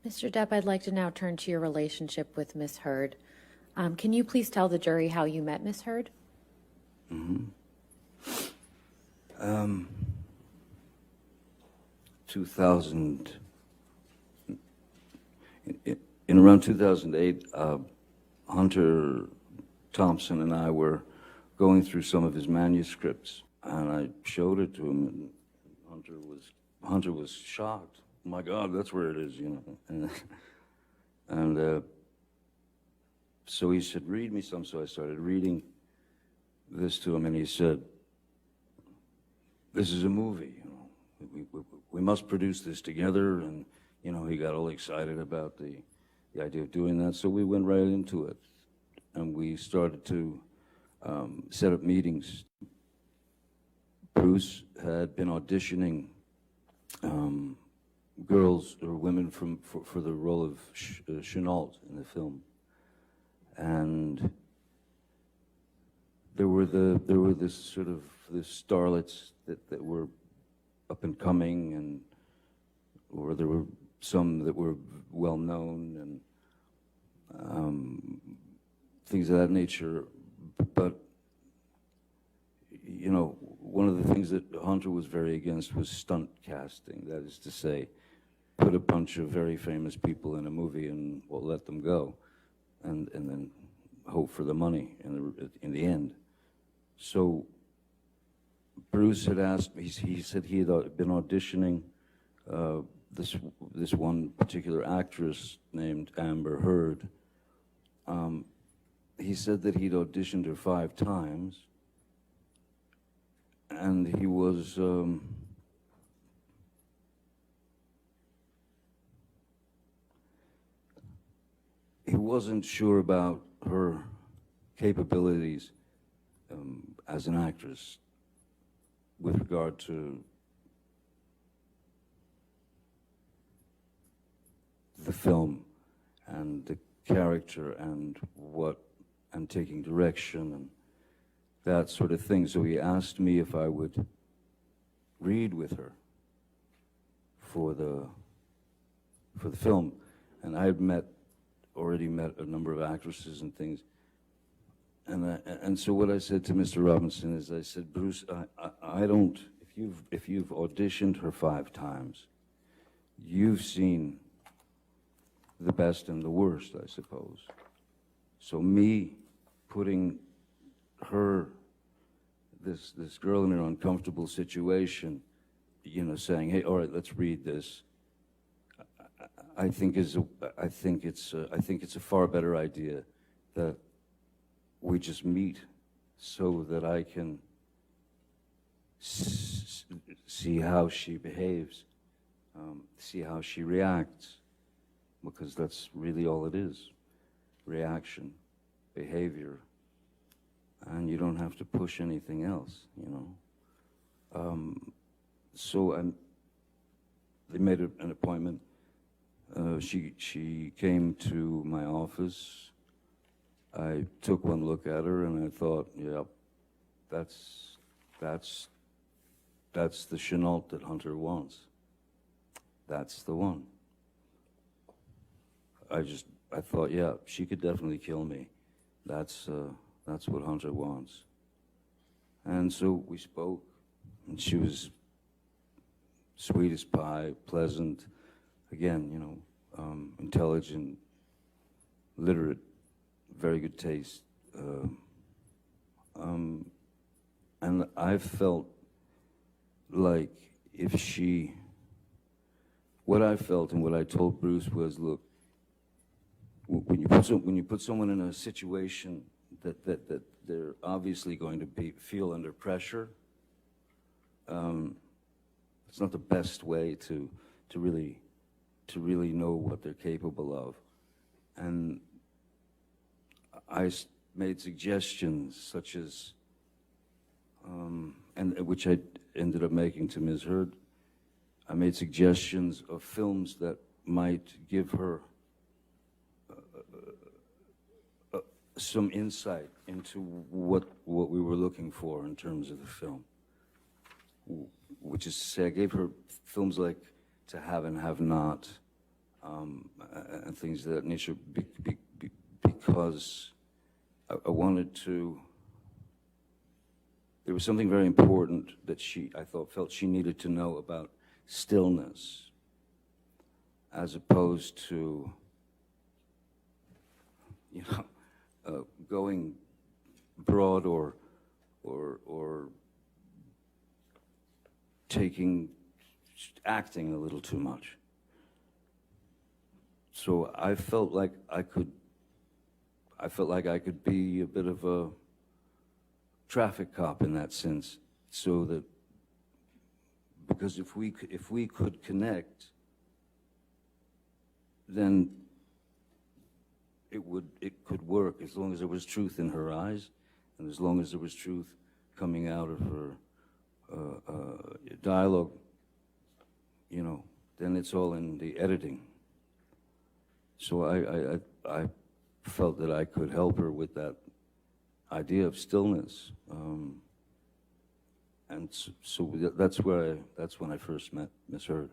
Mr. Depp, I'd like to now turn to your relationship with Miss Heard. Can you please tell the jury how you met Miss Heard? 2000, in around 2008, Hunter Thompson and I were going through some of his manuscripts, and I showed it to him, and Hunter was shocked. Oh my God, that's where it is, you know. And so he said, read me some. So I started reading this to him, and he said, this is a movie, you know. We must produce this together. And, you know, he got all excited about the idea of doing that. So we went right into it, and we started to set up meetings. Bruce had been auditioning girls or women for the role of Chenault in the film, and there were this sort of starlets that were up and coming, or there were some that were well known and things of that nature. But you know, one of the things that Hunter was very against was stunt casting. That is to say, put a bunch of very famous people in a movie and we'll let them go, and then hope for the money in the end. So Bruce had asked me. He said he had been auditioning this one particular actress named Amber Heard. He said that he'd auditioned her 5 times, and he was he wasn't sure about her capabilities as an actress with regard to the film and the character and taking direction and that sort of thing. So he asked me if I would read with her for the film, and I had already met a number of actresses and things, and so what I said to Mr. Robinson is, I said, Bruce, I don't. If you've auditioned her 5 times, you've seen the best and the worst, I suppose. So me putting her, this girl in an uncomfortable situation, you know, saying, hey, all right, let's read this, I think it's a far better idea that we just meet so that I can see how she behaves, see how she reacts, because that's really all it is, reaction, behavior, and you don't have to push anything else, you know. So they made an appointment. She came to my office. I took one look at her and I thought, yep, that's the Chenault that Hunter wants. That's the one. I thought, yeah, she could definitely kill me. That's what Hunter wants. And so we spoke, and she was sweet as pie, pleasant, again, you know, intelligent, literate, very good taste. And I felt like what I felt and what I told Bruce was, look, when you put someone in a situation that they're obviously going to feel under pressure, it's not the best way to really know what they're capable of. And I made suggestions such as, and which I ended up making to Ms. Heard. I made suggestions of films that might give her some insight into what we were looking for in terms of the film, which is to say, I gave her films like To Have and Have Not, and things of that nature, because I wanted to. There was something very important that I felt she needed to know about stillness, as opposed to, going broad or acting a little too much. So I felt like I could be a bit of a traffic cop in that sense, so that, because if we could connect, then it could work, as long as there was truth in her eyes, and as long as there was truth coming out of her dialogue, then it's all in the editing. So I felt that I could help her with that idea of stillness, and so that's when I first met Miss Hurd.